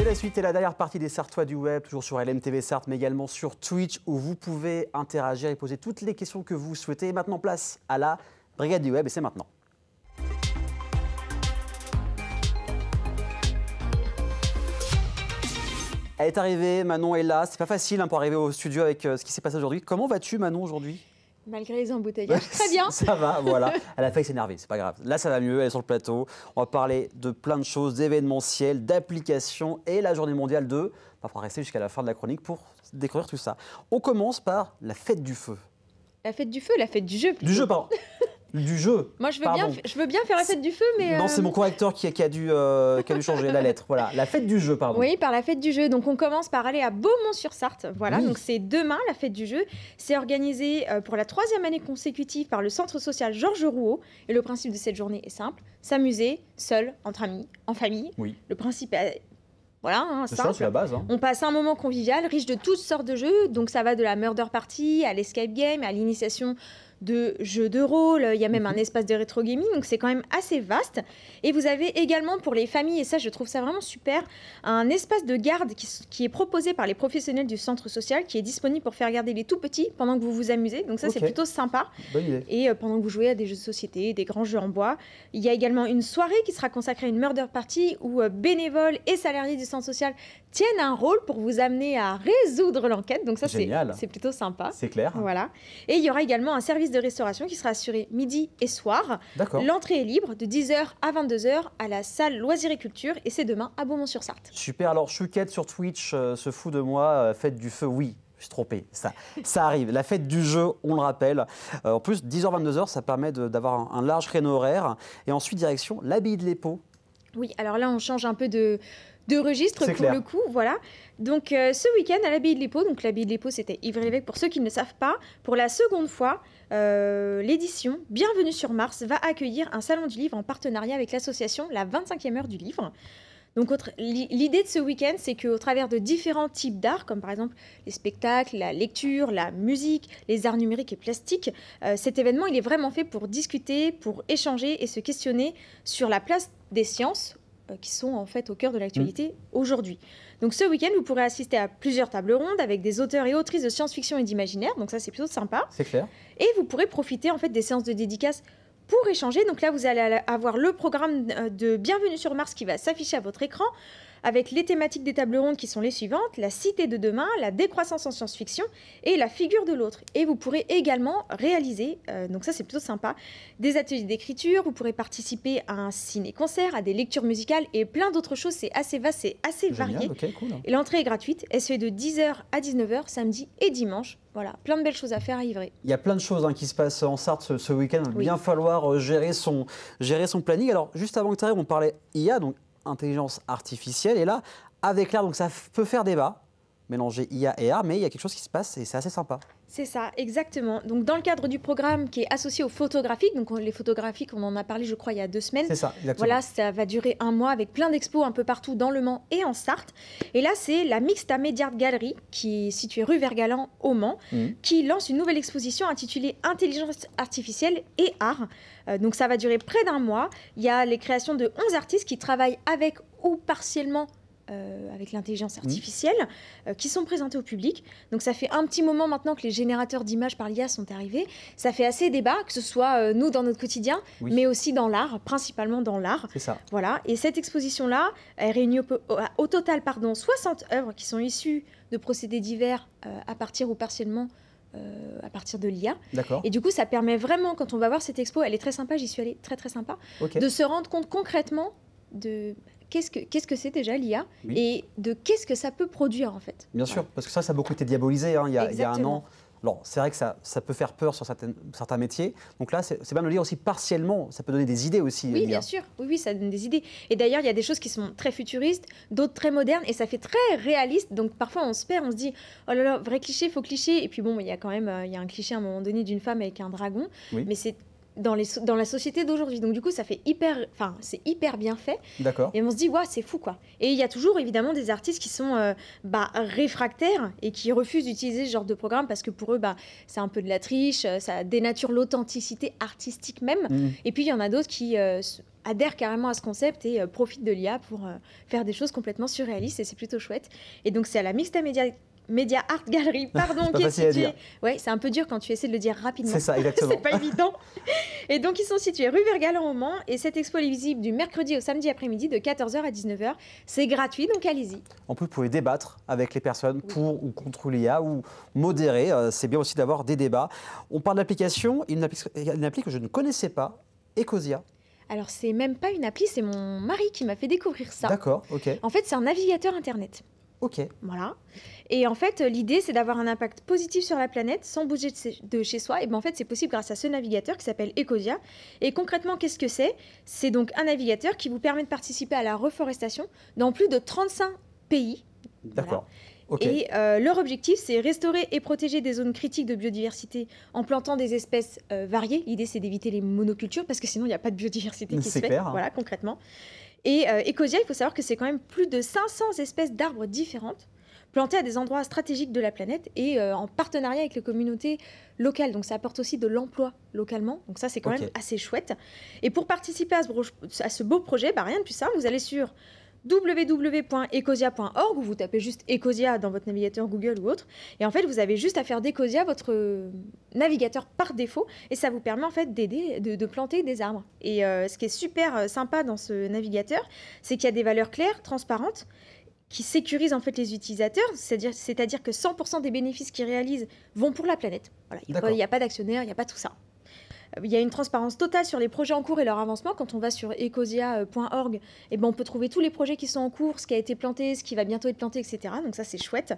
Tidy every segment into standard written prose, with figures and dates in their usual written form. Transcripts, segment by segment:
la suite et la dernière partie des Sartois du Web, toujours sur LMTV Sarthe, mais également sur Twitch, où vous pouvez interagir et poser toutes les questions que vous souhaitez. Et maintenant, place à la Brigade du Web, et c'est maintenant. Elle est arrivée, Manon est là. C'est pas facile pour arriver au studio avec ce qui s'est passé aujourd'hui. Comment vas-tu, Manon, aujourd'hui? Malgré les embouteillages, très bien. Ça va, voilà. Elle a failli s'énerver, c'est pas grave. Là, ça va mieux, elle est sur le plateau. On va parler de plein de choses, d'événementiels, d'applications et la journée mondiale de... Il va rester jusqu'à la fin de la chronique pour découvrir tout ça. On commence par la fête du feu. La fête du feu, la fête du jeu plutôt. Du jeu, pardon. Du jeu. Moi, je veux bien faire la fête du feu, mais... Non, c'est mon correcteur qui a dû changer la lettre. Voilà, la fête du jeu, pardon. Oui, par la fête du jeu. Donc, on commence par aller à Beaumont-sur-Sarthe. Voilà, donc c'est demain, la fête du jeu. C'est organisé pour la 3e année consécutive par le centre social Georges Rouault. Et le principe de cette journée est simple. S'amuser, seul, entre amis, en famille. Oui. Le principe est... Voilà, c'est ça, c'est la base. On passe un moment convivial, riche de toutes sortes de jeux. Donc, ça va de la murder party à l'escape game, à l'initiation de jeux de rôle. Il y a même un espace de rétro gaming, donc c'est quand même assez vaste. Et vous avez également pour les familles, et ça je trouve ça vraiment super, un espace de garde qui est proposé par les professionnels du centre social, qui est disponible pour faire garder les tout petits pendant que vous vous amusez. Donc ça c'est plutôt sympa. Bonne idée. Et pendant que vous jouez à des jeux de société, des grands jeux en bois. Il y a également une soirée qui sera consacrée à une murder party où bénévoles et salariés du centre social tiennent un rôle pour vous amener à résoudre l'enquête. Donc ça c'est plutôt sympa. C'est clair. Voilà. Et il y aura également un service de restauration qui sera assuré midi et soir. D'accord. L'entrée est libre de 10h à 22h à la salle Loisirs et Culture et c'est demain à Beaumont-sur-Sarthe. Super. Alors Chouquette sur Twitch se fout de moi. Fête du feu, oui. Je suis trompé, ça arrive. La fête du jeu, on le rappelle. En plus, 10h-22h, ça permet d'avoir un large créneau horaire. Et ensuite, direction l'abbaye de l'Épau. Oui, alors là, on change un peu de registre pour clair. le coup, voilà. Donc ce week-end à l'abbaye de l'Épau, donc l'abbaye de l'Épau c'était Ivry-l'Évêque pour ceux qui ne le savent pas, pour la seconde fois, l'édition Bienvenue sur Mars va accueillir un salon du livre en partenariat avec l'association La 25e heure du livre. Donc l'idée de ce week-end, c'est qu'au travers de différents types d'art, comme par exemple les spectacles, la lecture, la musique, les arts numériques et plastiques, cet événement il est vraiment fait pour discuter, pour échanger et se questionner sur la place des sciences qui sont en fait au cœur de l'actualité aujourd'hui. Donc ce week-end, vous pourrez assister à plusieurs tables rondes avec des auteurs et autrices de science-fiction et d'imaginaire, donc ça c'est plutôt sympa. C'est clair. Et vous pourrez profiter en fait des séances de dédicaces pour échanger. Donc là, vous allez avoir le programme de Bienvenue sur Mars qui va s'afficher à votre écran, avec les thématiques des tables rondes qui sont les suivantes: la cité de demain, la décroissance en science-fiction et la figure de l'autre. Et vous pourrez également réaliser, donc ça c'est plutôt sympa, des ateliers d'écriture, vous pourrez participer à un ciné-concert, à des lectures musicales et plein d'autres choses. C'est assez vaste, c'est assez varié. Okay, cool. Et l'entrée est gratuite, elle se fait de 10h à 19h, samedi et dimanche. Voilà, plein de belles choses à faire à Ivry. Il y a plein de choses qui se passent en Sarthe ce week-end. Il va bien falloir gérer son planning. Alors, juste avant que tu arrives, on parlait IA, donc intelligence artificielle. Et là, avec l'art, donc ça peut faire débat, mélanger IA et art, mais il y a quelque chose qui se passe et c'est assez sympa. C'est ça, exactement. Donc, dans le cadre du programme qui est associé aux photographiques, donc les photographiques, on en a parlé, je crois, il y a 2 semaines. C'est ça, exactement. Voilà, ça va durer 1 mois avec plein d'expos un peu partout dans le Mans et en Sarthe. Et là, c'est la Mixta Media Gallery, qui est située rue Vergalan au Mans, qui lance une nouvelle exposition intitulée Intelligence artificielle et art. Donc, ça va durer près d'1 mois. Il y a les créations de 11 artistes qui travaillent avec ou partiellement avec l'intelligence artificielle, qui sont présentés au public. Donc ça fait un petit moment maintenant que les générateurs d'images par l'IA sont arrivés. Ça fait assez débat, que ce soit nous dans notre quotidien, mais aussi dans l'art, principalement dans l'art. C'est ça. Voilà. Et cette exposition-là, elle réunit au total 60 œuvres qui sont issues de procédés divers à partir ou partiellement à partir de l'IA. Et du coup, ça permet vraiment, quand on va voir cette expo, elle est très sympa, j'y suis allée, très très sympa, de se rendre compte concrètement de qu'est-ce que c'est déjà l'IA et de qu'est-ce que ça peut produire en fait. Bien sûr, parce que ça a beaucoup été diabolisé il y a 1 an. Alors, c'est vrai que ça peut faire peur sur certains métiers. Donc là, c'est bien de le lire aussi partiellement. Ça peut donner des idées aussi. Oui, bien sûr. Oui, ça donne des idées. Et d'ailleurs, il y a des choses qui sont très futuristes, d'autres très modernes, et ça fait très réaliste. Donc parfois, on se perd, on se dit, oh là là, vrai cliché, faux cliché. Et puis bon, il y a quand même il y a un cliché à un moment donné d'une femme avec un dragon. Mais c'est dans la société d'aujourd'hui. Donc du coup, c'est hyper bien fait. D'accord. Et on se dit, ouais, c'est fou, quoi. Et il y a toujours, évidemment, des artistes qui sont réfractaires et qui refusent d'utiliser ce genre de programme parce que pour eux, c'est un peu de la triche, ça dénature l'authenticité artistique même. Et puis, il y en a d'autres qui adhèrent carrément à ce concept et profitent de l'IA pour faire des choses complètement surréalistes et c'est plutôt chouette. Et donc c'est à la Mixta Media Art Gallery, pardon, qui est située. Ouais, c'est un peu dur quand tu essaies de le dire rapidement. C'est ça, exactement. C'est pas évident. Et donc ils sont situés rue Vergalen au Mans et cette expo est visible du mercredi au samedi après-midi de 14h à 19h. C'est gratuit, donc allez-y. En plus, vous pouvez débattre avec les personnes pour ou contre l'IA ou modérer. C'est bien aussi d'avoir des débats. On parle d'application, une appli que je ne connaissais pas, Ecosia. Alors c'est même pas une appli, c'est mon mari qui m'a fait découvrir ça. D'accord, ok. En fait, c'est un navigateur internet. Ok. Voilà. Et en fait, l'idée, c'est d'avoir un impact positif sur la planète sans bouger de chez soi. Et bien en fait, c'est possible grâce à ce navigateur qui s'appelle Ecosia. Et concrètement, qu'est-ce que c'est? C'est donc un navigateur qui vous permet de participer à la reforestation dans plus de 35 pays. D'accord. Voilà. Okay. Et leur objectif, c'est restaurer et protéger des zones critiques de biodiversité en plantant des espèces variées. L'idée, c'est d'éviter les monocultures parce que sinon, il n'y a pas de biodiversité qui se fait. Clair, hein. Voilà, concrètement. Et Ecosia, il faut savoir que c'est quand même plus de 500 espèces d'arbres différentes plantées à des endroits stratégiques de la planète et en partenariat avec les communautés locales. Donc ça apporte aussi de l'emploi localement. Donc ça, c'est quand même assez chouette. Et pour participer à ce beau projet, rien de plus simple, vous allez sur www.ecosia.org ou vous tapez juste Ecosia dans votre navigateur Google ou autre. Et en fait, vous avez juste à faire d'Ecosia votre navigateur par défaut et ça vous permet en fait d'aider, de planter des arbres. Et ce qui est super sympa dans ce navigateur, c'est qu'il y a des valeurs claires, transparentes, qui sécurisent en fait les utilisateurs, c'est-à-dire que 100% des bénéfices qu'ils réalisent vont pour la planète. Voilà, il n'y a pas d'actionnaire, il n'y a pas tout ça. Il y a une transparence totale sur les projets en cours et leur avancement. Quand on va sur ecosia.org, on peut trouver tous les projets qui sont en cours, ce qui a été planté, ce qui va bientôt être planté, etc. Donc ça, c'est chouette.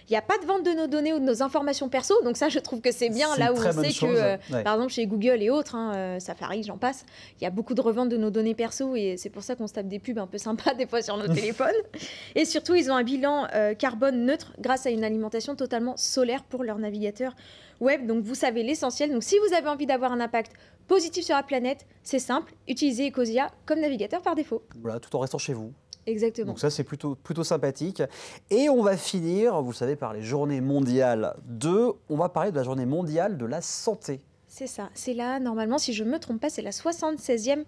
Il n'y a pas de vente de nos données ou de nos informations perso. Donc ça, je trouve que c'est bien là où on sait que, par exemple, chez Google et autres, Safari, j'en passe, il y a beaucoup de revente de nos données perso et c'est pour ça qu'on se tape des pubs un peu sympas des fois sur nos téléphones. Et surtout, ils ont un bilan carbone neutre grâce à une alimentation totalement solaire pour leur navigateur web. Donc vous savez l'essentiel. Donc si vous avez envie d'avoir un impact positif sur la planète, c'est simple, utilisez Ecosia comme navigateur par défaut. Voilà, tout en restant chez vous. Exactement. Donc ça, c'est plutôt sympathique. Et on va finir, vous savez, par les journées mondiales on va parler de la journée mondiale de la santé. C'est ça. C'est là, normalement, si je ne me trompe pas, c'est la 76e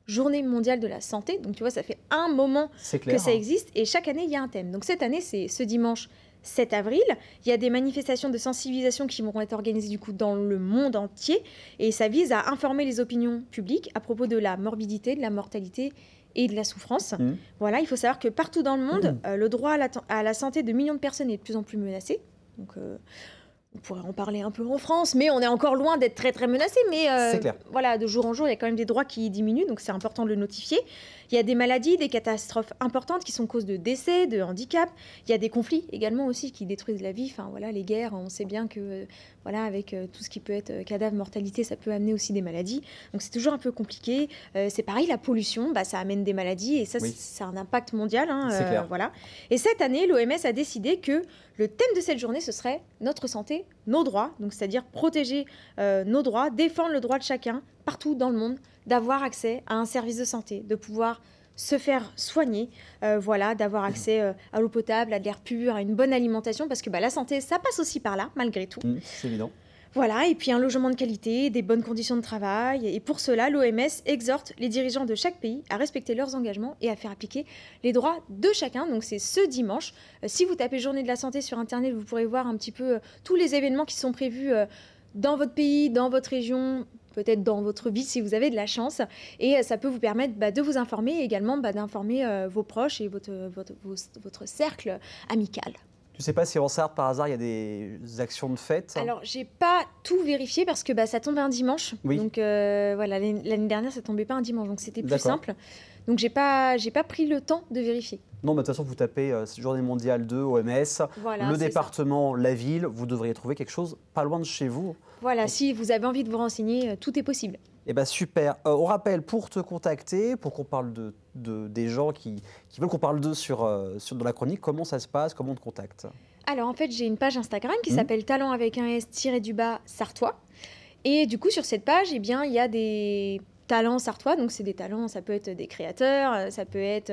journée mondiale de la santé. Donc tu vois, ça fait un moment que ça existe. Et chaque année, il y a un thème. Donc cette année, c'est ce dimanche 7 avril. Il y a des manifestations de sensibilisation qui vont être organisées du coup dans le monde entier et ça vise à informer les opinions publiques à propos de la morbidité, de la mortalité et de la souffrance. Voilà, il faut savoir que partout dans le monde, le droit à la santé de millions de personnes est de plus en plus menacé. Donc on pourrait en parler un peu en France, mais on est encore loin d'être très très menacé. Mais voilà, de jour en jour, il y a quand même des droits qui diminuent, donc c'est important de le notifier. Il y a des maladies, des catastrophes importantes qui sont cause de décès, de handicap. Il y a des conflits également aussi qui détruisent la vie. Enfin voilà, les guerres, on sait bien que voilà, avec tout ce qui peut être cadavre, mortalité, ça peut amener aussi des maladies. Donc c'est toujours un peu compliqué. C'est pareil, la pollution, ça amène des maladies et ça, ça a un impact mondial. Voilà. Et cette année, l'OMS a décidé que le thème de cette journée, ce serait notre santé, nos droits. Donc c'est-à-dire protéger nos droits, défendre le droit de chacun partout dans le monde, d'avoir accès à un service de santé, de pouvoir se faire soigner, voilà, d'avoir accès à l'eau potable, à de l'air pur, à une bonne alimentation, parce que la santé, ça passe aussi par là, malgré tout. C'est évident. Voilà, et puis un logement de qualité, des bonnes conditions de travail. Et pour cela, l'OMS exhorte les dirigeants de chaque pays à respecter leurs engagements et à faire appliquer les droits de chacun. Donc c'est ce dimanche. Si vous tapez Journée de la santé sur Internet, vous pourrez voir un petit peu tous les événements qui sont prévus dans votre pays, dans votre région, peut-être dans votre vie si vous avez de la chance. Et ça peut vous permettre de vous informer et également d'informer vos proches et votre cercle amical. Tu ne sais pas si en Sarthe, par hasard, il y a des actions de fête? Alors, je n'ai pas tout vérifié parce que ça tombe un dimanche. Oui. Donc, voilà, l'année dernière, ça ne tombait pas un dimanche. Donc, c'était plus simple. Donc, je n'ai pas pris le temps de vérifier. Non, mais de toute façon, vous tapez Journée mondiale de OMS, voilà, le département, la ville, vous devriez trouver quelque chose pas loin de chez vous. Voilà, si vous avez envie de vous renseigner, tout est possible. Eh bien, super. On rappelle, pour te contacter, pour qu'on parle des gens qui veulent qu'on parle d'eux dans la chronique, comment ça se passe, comment on te contacte? Alors, en fait, j'ai une page Instagram qui s'appelle Talent avec un S tiré du bas Sartois. Et du coup, sur cette page, il y a des talents sartois. Donc, c'est des talents, ça peut être des créateurs, ça peut être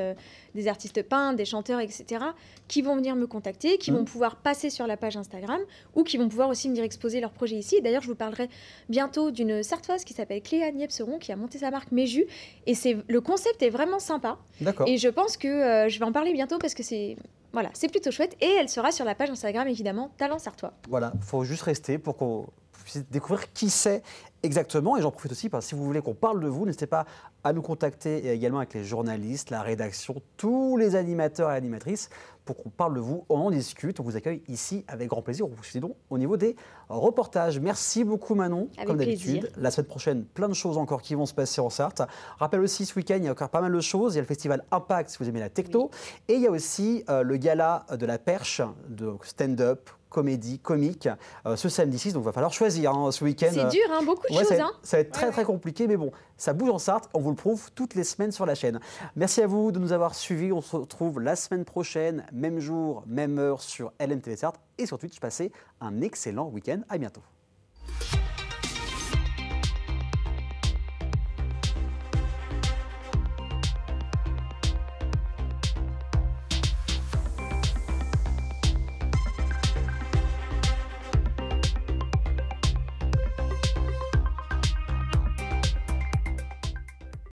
des artistes peintres, des chanteurs, etc., qui vont venir me contacter, qui vont pouvoir passer sur la page Instagram ou qui vont pouvoir aussi venir exposer leur projet ici. D'ailleurs, je vous parlerai bientôt d'une sartoise qui s'appelle Cléa Niepceron, qui a monté sa marque Méju. Et le concept est vraiment sympa. D'accord. Et je pense que je vais en parler bientôt parce que c'est plutôt chouette. Et elle sera sur la page Instagram, évidemment, Talent Sartois. Voilà, il faut juste rester pour qu'on puisse découvrir qui c'est exactement. Et j'en profite aussi, si vous voulez qu'on parle de vous, n'hésitez pas à nous contacter et également avec les journalistes, la rédaction, tous les animateurs et animatrices pour qu'on parle de vous. On en discute, on vous accueille ici avec grand plaisir. On vous suit donc au niveau des reportages. Merci beaucoup Manon, avec comme d'habitude. plaisir. La semaine prochaine, plein de choses encore qui vont se passer en Sarthe. Rappelle aussi, ce week-end, il y a encore pas mal de choses. Il y a le festival Impact, si vous aimez la techno. Oui. Et il y a aussi le gala de la perche, de stand-up, comédie, comique, ce samedi 6. Donc il va falloir choisir ce week-end. C'est dur, beaucoup de choses. Ça va être très compliqué, mais bon, ça bouge en Sarthe. On vous le prouve toutes les semaines sur la chaîne. Merci à vous de nous avoir suivis. On se retrouve la semaine prochaine, même jour, même heure sur LMTV Sarthe et sur Twitch. Passez un excellent week-end. À bientôt.